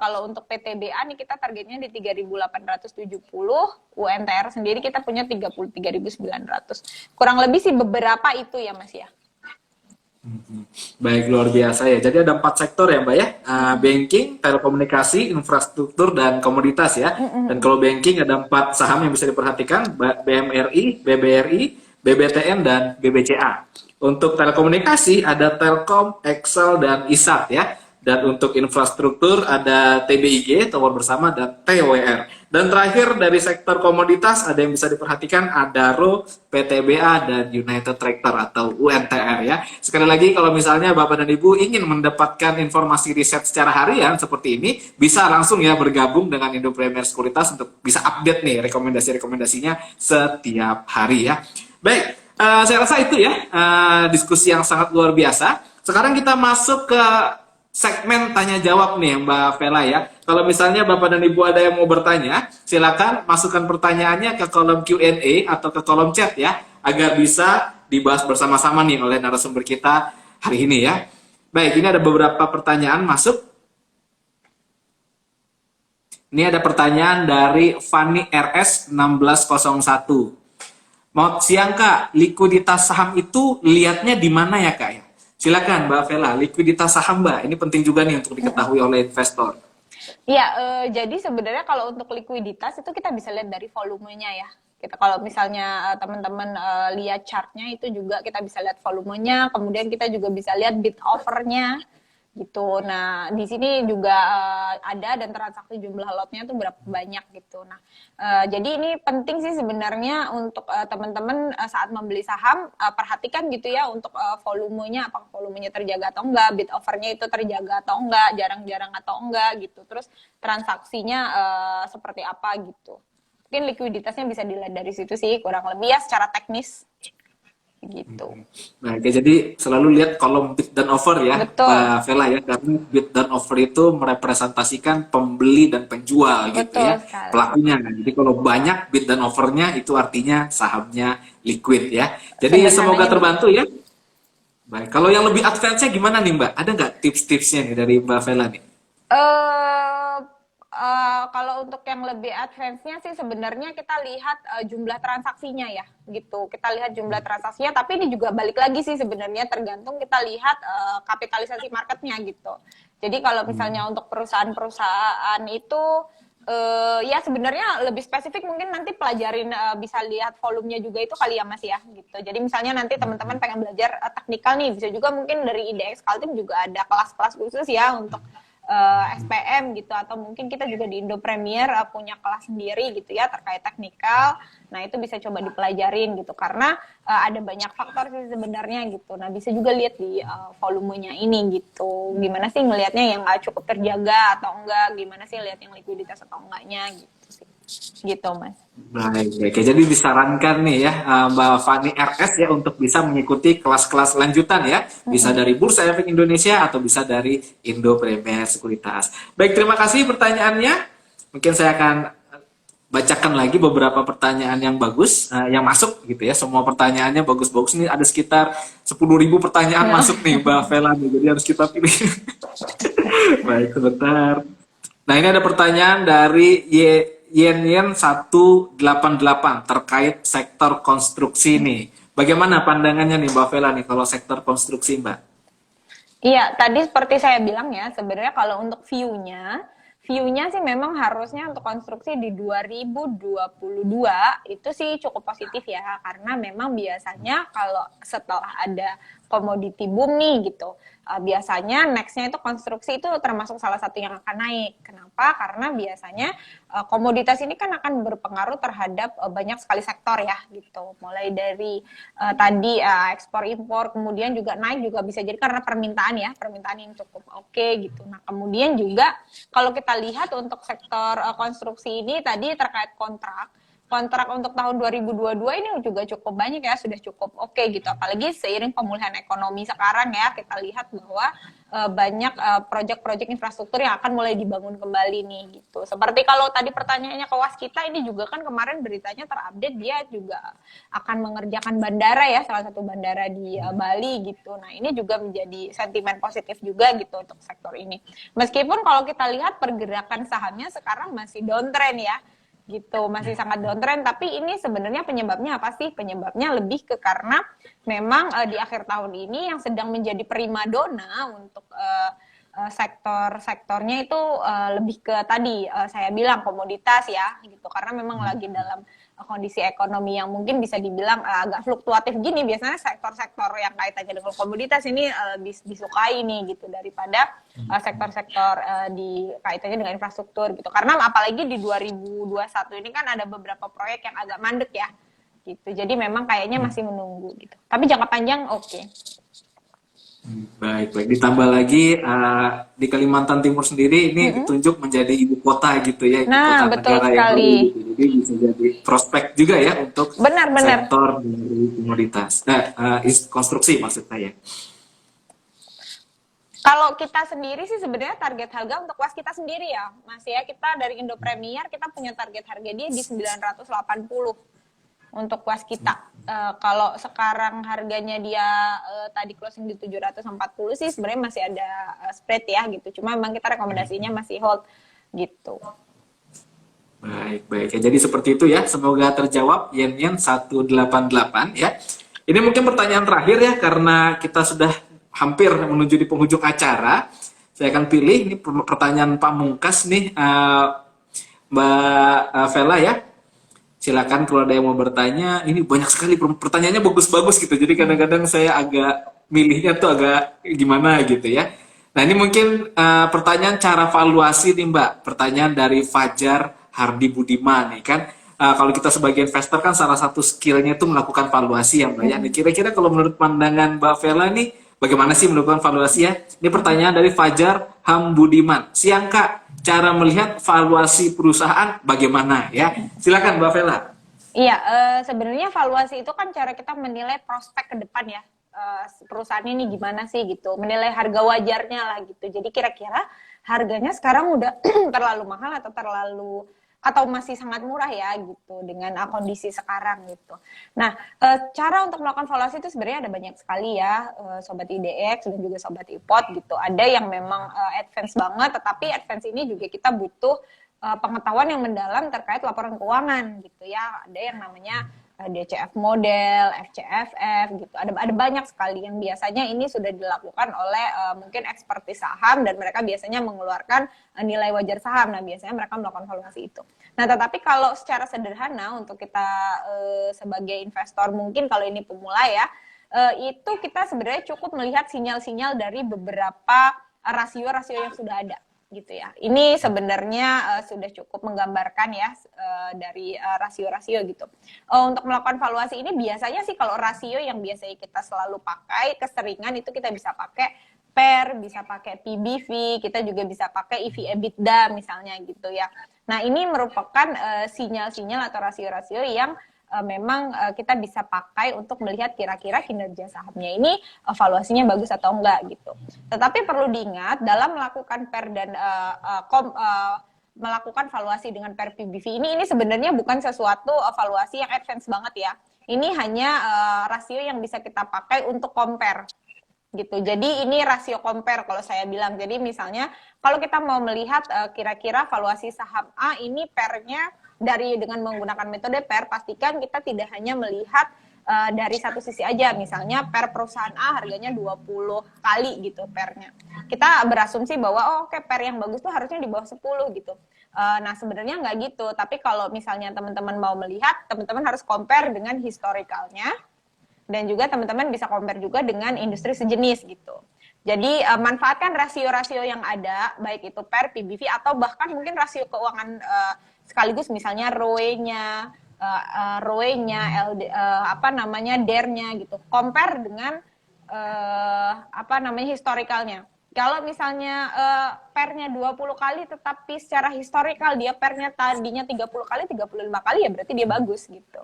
kalau untuk PTBA nih kita targetnya di 3.870. UNTR sendiri kita punya 33.900. Kurang lebih sih beberapa itu ya Mas ya. Baik, luar biasa ya. Jadi ada 4 sektor ya Mbak ya. Banking, telekomunikasi, infrastruktur, dan komoditas ya. Dan kalau banking ada 4 saham yang bisa diperhatikan, BMRI, BBRI, BBTN, dan BBCA. Untuk telekomunikasi ada Telkom, Excel, dan ISAT ya. Dan untuk infrastruktur ada TBIG, Tower Bersama, dan TWR. Dan terakhir dari sektor komoditas ada yang bisa diperhatikan Adaro, PTBA, dan United Tractor atau UNTR ya. Sekali lagi kalau misalnya Bapak dan Ibu ingin mendapatkan informasi riset secara harian seperti ini, bisa langsung ya bergabung dengan Indo Premier Sekuritas untuk bisa update nih rekomendasi-rekomendasinya setiap hari ya. Baik, saya rasa itu ya diskusi yang sangat luar biasa. Sekarang kita masuk ke segmen tanya jawab nih Mbak Vela ya. Kalau misalnya Bapak dan Ibu ada yang mau bertanya, silakan masukkan pertanyaannya ke kolom Q&A atau ke kolom chat ya, agar bisa dibahas bersama-sama nih oleh narasumber kita hari ini ya. Baik, ini ada beberapa pertanyaan masuk. Ini ada pertanyaan dari Fanny RS 1601. Mau siang Kak, likuiditas saham itu lihatnya di mana ya Kak ya? Silakan Mbak Vela, likuiditas saham Mbak, ini penting juga nih untuk diketahui oleh investor. Iya, jadi sebenarnya kalau untuk likuiditas itu kita bisa lihat dari volumenya ya. Kita kalau misalnya teman-teman lihat chartnya itu juga kita bisa lihat volumenya, kemudian kita juga bisa lihat bid offernya gitu. Nah, di sini juga ada dan transaksi jumlah lotnya tuh berapa banyak gitu. Nah, jadi ini penting sih sebenarnya untuk teman-teman saat membeli saham perhatikan gitu ya untuk volumenya, apakah volumenya terjaga atau enggak, bid offernya itu terjaga atau enggak, jarang-jarang atau enggak gitu. Terus transaksinya seperti apa gitu. Mungkin likuiditasnya bisa dilihat dari situ sih kurang lebih ya secara teknis gitu. Nah, jadi selalu lihat kolom bid dan offer ya, Betul. Mbak Vela ya, karena bid dan offer itu merepresentasikan pembeli dan penjual gitu Betul ya, sekali. pelakunya. Jadi kalau banyak bid dan offernya itu artinya sahamnya liquid ya. Jadi semoga terbantu ya. Baik, kalau yang lebih advance-nya gimana nih Mbak? Ada nggak tips-tipsnya nih dari Mbak Vela nih? Kalau untuk yang lebih advance-nya sih sebenarnya kita lihat jumlah transaksinya ya gitu. Kita lihat jumlah transaksinya, tapi ini juga balik lagi sih sebenarnya tergantung kita lihat kapitalisasi marketnya gitu. Jadi kalau misalnya untuk perusahaan-perusahaan itu ya sebenarnya lebih spesifik mungkin nanti pelajarin bisa lihat volumenya juga itu kali ya Mas ya gitu. Jadi misalnya nanti teman-teman pengen belajar teknikal nih, bisa juga mungkin dari IDX Kaltim juga ada kelas-kelas khusus ya untuk SPM gitu, atau mungkin kita juga di Indo Premier punya kelas sendiri gitu ya terkait teknikal. Nah itu bisa coba dipelajarin gitu karena ada banyak faktor sih sebenarnya gitu. Nah bisa juga lihat di volumenya ini gitu. Gimana sih ngelihatnya yang cukup terjaga atau enggak? Gimana sih lihat yang likuiditas atau enggaknya gitu sih. Gitu Mas. Baik, jadi disarankan nih ya Mbak Fanny RS ya untuk bisa mengikuti kelas-kelas lanjutan ya, bisa dari Bursa Efek Indonesia atau bisa dari Indo Premier Sekuritas. Baik, terima kasih pertanyaannya. Mungkin saya akan bacakan lagi beberapa pertanyaan yang bagus yang masuk gitu ya. Semua pertanyaannya bagus-bagus, ini ada sekitar 10.000 pertanyaan masuk nih Mbak Vela nih, jadi harus kita pilih. Baik, sebentar. Nah, ini ada pertanyaan dari Yen 188 terkait sektor konstruksi nih. Bagaimana pandangannya nih Mbak Vela nih kalau sektor konstruksi Mbak? Iya, tadi seperti saya bilang ya, sebenarnya kalau untuk view-nya sih memang harusnya untuk konstruksi di 2022 itu sih cukup positif ya, karena memang biasanya kalau setelah ada komoditi boom nih gitu, biasanya next-nya itu konstruksi itu termasuk salah satu yang akan naik. Kenapa? Karena biasanya komoditas ini kan akan berpengaruh terhadap banyak sekali sektor ya gitu. Mulai dari tadi ekspor impor, kemudian juga naik juga bisa jadi karena permintaan yang cukup oke gitu. Nah kemudian juga kalau kita lihat untuk sektor konstruksi ini tadi terkait kontrak kontrak untuk tahun 2022 ini juga cukup banyak ya, sudah cukup oke gitu. Apalagi seiring pemulihan ekonomi sekarang ya, kita lihat bahwa banyak proyek-proyek infrastruktur yang akan mulai dibangun kembali nih gitu. Seperti kalau tadi pertanyaannya ke Waskita, ini juga kan kemarin beritanya terupdate dia juga akan mengerjakan bandara ya, salah satu bandara di Bali gitu. Nah ini juga menjadi sentimen positif juga gitu untuk sektor ini. Meskipun kalau kita lihat pergerakan sahamnya sekarang masih downtrend ya, gitu, masih sangat downtrend. Tapi ini sebenarnya penyebabnya apa sih? Penyebabnya lebih ke karena memang di akhir tahun ini yang sedang menjadi primadona untuk sektornya itu lebih ke tadi saya bilang komoditas ya gitu, karena memang lagi dalam kondisi ekonomi yang mungkin bisa dibilang agak fluktuatif gini. Biasanya sektor-sektor yang kaitannya dengan komoditas ini disukai nih gitu daripada sektor-sektor di kaitannya dengan infrastruktur gitu. Karena apalagi di 2021 ini kan ada beberapa proyek yang agak mandek ya gitu. Jadi memang kayaknya masih menunggu gitu. Tapi jangka panjang oke. Baik. Ditambah lagi di Kalimantan Timur sendiri ini ditunjuk menjadi ibu kota gitu ya, ibu kota Betul negara yang sekali. baru gitu. Jadi bisa jadi prospek juga ya untuk Benar-benar. sektor dari komoditas. Konstruksi maksud saya. Kalau kita sendiri sih sebenarnya target harga untuk Waskita sendiri ya, Mas ya, kita dari Indo Premier kita punya target harga dia di 980 untuk Waskita. Kalau sekarang harganya dia tadi closing di 740 sih sebenarnya masih ada spread ya gitu. Cuma memang kita rekomendasinya masih hold gitu. Baik ya. Jadi seperti itu ya. Semoga terjawab Yen 188 ya. Ini mungkin pertanyaan terakhir ya, karena kita sudah hampir menuju di penghujung acara. Saya akan pilih ini pertanyaan pamungkas nih, Mbak Vela ya. Silakan kalau ada yang mau bertanya. Ini banyak sekali pertanyaannya, bagus-bagus gitu. Jadi kadang-kadang saya agak milihnya tuh agak gimana gitu ya. Nah ini mungkin pertanyaan cara valuasi nih Mbak. Pertanyaan dari Fajar Hardi Budiman nih kan. Kalau kita sebagai investor kan salah satu skillnya itu melakukan valuasi ya Mbak ya. Nih, kira-kira kalau menurut pandangan Mbak Vela nih, bagaimana sih melakukan valuasi ya? Ini pertanyaan dari Fajar Ham Budiman. Siang Kak, cara melihat valuasi perusahaan bagaimana ya? Silakan Mbak Vela. Iya, sebenarnya valuasi itu kan cara kita menilai prospek ke depan ya. Perusahaan ini gimana sih gitu, menilai harga wajarnya lah gitu. Jadi kira-kira harganya sekarang udah terlalu mahal atau masih sangat murah ya gitu dengan kondisi sekarang gitu. Nah, cara untuk melakukan valuasi itu sebenarnya ada banyak sekali ya, Sobat IDX dan juga Sobat IPOT gitu. Ada yang memang advance banget, tetapi advance ini juga kita butuh pengetahuan yang mendalam terkait laporan keuangan gitu ya. Ada yang namanya DCF model, FCFF gitu. Ada banyak sekali yang biasanya ini sudah dilakukan oleh mungkin ekspertis saham, dan mereka biasanya mengeluarkan nilai wajar saham. Nah, biasanya mereka melakukan valuasi itu. Nah, tetapi kalau secara sederhana untuk kita sebagai investor, mungkin kalau ini pemula ya, itu kita sebenarnya cukup melihat sinyal-sinyal dari beberapa rasio-rasio yang sudah ada gitu ya. Ini sebenarnya sudah cukup menggambarkan ya dari rasio-rasio gitu. Untuk melakukan valuasi ini biasanya sih kalau rasio yang biasanya kita selalu pakai keseringan itu kita bisa pakai PER, bisa pakai PBV, kita juga bisa pakai EV/EBITDA misalnya gitu ya. Nah, ini merupakan sinyal-sinyal atau rasio-rasio yang memang kita bisa pakai untuk melihat kira-kira kinerja sahamnya ini valuasinya bagus atau enggak gitu. Tetapi perlu diingat dalam melakukan PER dan melakukan valuasi dengan PER PBV ini sebenarnya bukan sesuatu valuasi yang advance banget ya. Ini hanya rasio yang bisa kita pakai untuk compare gitu. Jadi ini rasio compare kalau saya bilang. Jadi misalnya kalau kita mau melihat kira-kira valuasi saham A ini PER-nya dengan menggunakan metode PER, pastikan kita tidak hanya melihat dari satu sisi aja. Misalnya PER perusahaan A harganya 20 kali gitu PER-nya. Kita berasumsi bahwa oke, PER yang bagus tuh harusnya di bawah 10 gitu. Nah, sebenarnya nggak gitu. Tapi kalau misalnya teman-teman mau melihat, teman-teman harus compare dengan historikalnya, dan juga teman-teman bisa compare juga dengan industri sejenis gitu. Jadi manfaatkan rasio-rasio yang ada, baik itu PER, PBV, atau bahkan mungkin rasio keuangan sekaligus, misalnya ROE-nya, DER-nya gitu. Compare dengan historikalnya. Kalau misalnya pairnya 20 kali tetapi secara historikal dia pairnya tadinya 30 kali, 35 kali ya berarti dia bagus gitu.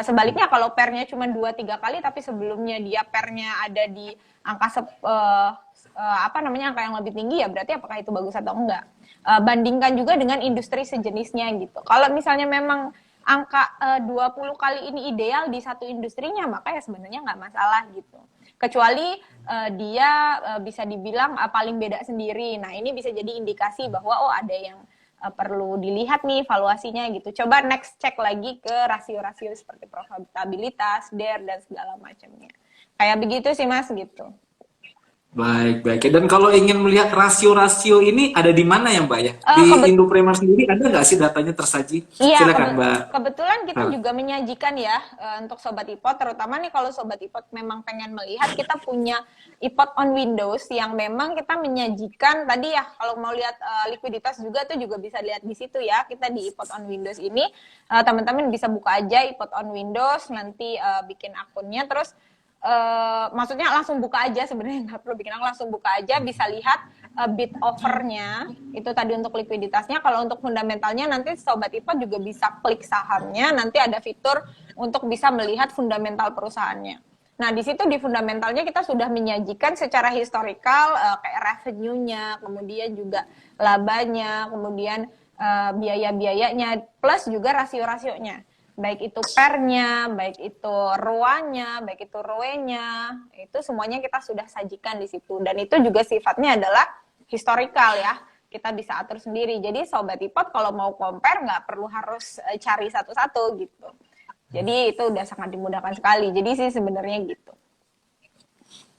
Sebaliknya kalau pairnya cuma 2-3 kali tapi sebelumnya dia pairnya ada di angka angka yang lebih tinggi ya berarti apakah itu bagus atau enggak. Bandingkan juga dengan industri sejenisnya gitu. Kalau misalnya memang angka 20 kali ini ideal di satu industrinya maka ya sebenarnya nggak masalah gitu. Kecuali dia bisa dibilang paling beda sendiri. Nah, ini bisa jadi indikasi bahwa ada yang perlu dilihat nih valuasinya gitu. Coba next cek lagi ke rasio-rasio seperti profitabilitas, DER dan segala macamnya. Kayak begitu sih Mas gitu. Baik, baik. Dan kalau ingin melihat rasio-rasio ini ada di mana ya Mbak ya? Di Indopremier sendiri ada nggak sih datanya tersaji? Iya, Silakan Mbak. kebetulan kita juga menyajikan ya untuk Sobat IPOT, terutama nih kalau Sobat IPOT memang pengen melihat, kita punya IPOT on Windows yang memang kita menyajikan tadi ya, kalau mau lihat likuiditas juga tuh juga bisa lihat di situ ya, kita di IPOT on Windows ini, teman-teman bisa buka aja IPOT on Windows, nanti bikin akunnya, terus maksudnya langsung buka aja sebenarnya nggak perlu bikin langsung buka aja bisa lihat bid offernya itu tadi untuk likuiditasnya. Kalau untuk fundamentalnya nanti Sobat IPOT juga bisa klik sahamnya, nanti ada fitur untuk bisa melihat fundamental perusahaannya. Nah di situ di fundamentalnya kita sudah menyajikan secara historikal kayak revenue-nya, kemudian juga labanya, kemudian biaya-biayanya plus juga rasio-rasionya. Baik itu pernya, baik itu ROA-nya, baik itu ROE-nya, itu semuanya kita sudah sajikan di situ. Dan itu juga sifatnya adalah historical ya, kita bisa atur sendiri. Jadi Sobat IPOT kalau mau compare nggak perlu harus cari satu-satu gitu. Jadi itu udah sangat dimudahkan sekali. Jadi sih sebenarnya gitu.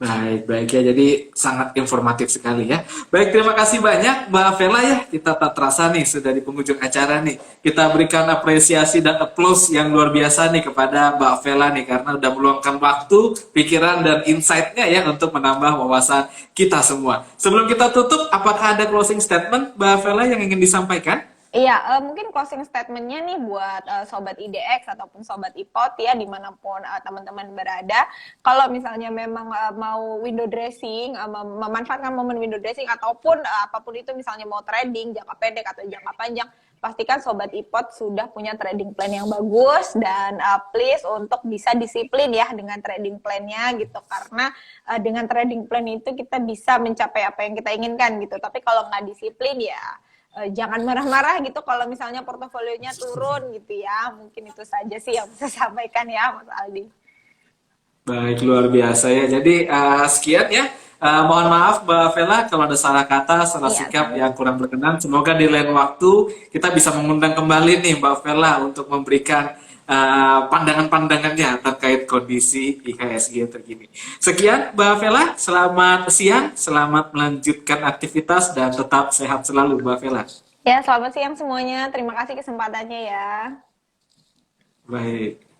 Baik, baik ya. Jadi sangat informatif sekali ya. Baik, terima kasih banyak Mbak Vela ya. Kita tak terasa nih sudah di penghujung acara nih. Kita berikan apresiasi dan applause yang luar biasa nih kepada Mbak Vela nih karena udah meluangkan waktu, pikiran dan insight-nya ya untuk menambah wawasan kita semua. Sebelum kita tutup, apakah ada closing statement Mbak Vela yang ingin disampaikan? Iya, mungkin closing statement-nya nih buat Sobat IDX ataupun Sobat IPOT ya, dimanapun teman-teman berada. Kalau misalnya memang mau window dressing, memanfaatkan momen window dressing, ataupun apapun itu misalnya mau trading, jangka pendek atau jangka panjang, pastikan Sobat IPOT sudah punya trading plan yang bagus, dan please untuk bisa disiplin ya dengan trading plan-nya gitu, karena dengan trading plan itu kita bisa mencapai apa yang kita inginkan gitu. Tapi kalau nggak disiplin ya, jangan marah-marah gitu kalau misalnya portofolionya turun gitu ya. Mungkin itu saja sih yang bisa sampaikan ya Mas Aldi. Baik, luar biasa ya. Jadi sekian ya. Mohon maaf Mbak Vela kalau ada salah kata, salah sikap yang kurang berkenan. Semoga di lain waktu kita bisa mengundang kembali nih Mbak Vela untuk memberikan pandangan-pandangannya terkait kondisi IHSG terkini. Sekian Mbak Vela, selamat siang, selamat melanjutkan aktivitas dan tetap sehat selalu Mbak Vela. Ya, selamat siang semuanya. Terima kasih kesempatannya ya. Baik.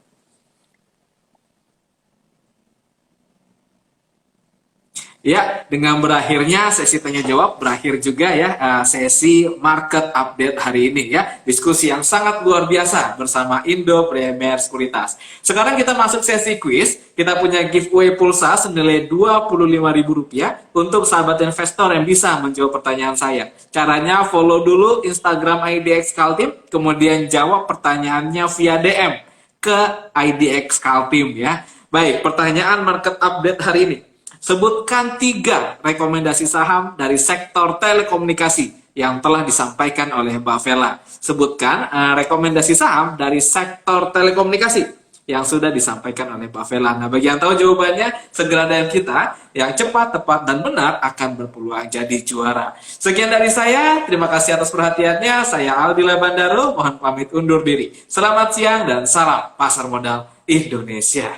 Ya, dengan berakhirnya sesi tanya jawab, berakhir juga ya sesi market update hari ini ya. Diskusi yang sangat luar biasa bersama Indopremier Sekuritas. Sekarang kita masuk sesi quiz. Kita punya giveaway pulsa senilai Rp25.000 untuk sahabat investor yang bisa menjawab pertanyaan saya. Caranya follow dulu Instagram IDX Kaltim, kemudian jawab pertanyaannya via DM ke IDX Kaltim ya. Baik, pertanyaan market update hari ini. Sebutkan 3 rekomendasi saham dari sektor telekomunikasi yang telah disampaikan oleh Mbak Vela. Sebutkan rekomendasi saham dari sektor telekomunikasi yang sudah disampaikan oleh Mbak Vela. Nah, bagi yang tahu jawabannya, segera DM kita. Yang cepat, tepat, dan benar akan berpeluang jadi juara. Sekian dari saya. Terima kasih atas perhatiannya. Saya Aldila Bandaro. Mohon pamit undur diri. Selamat siang dan salam pasar modal Indonesia.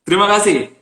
Terima kasih.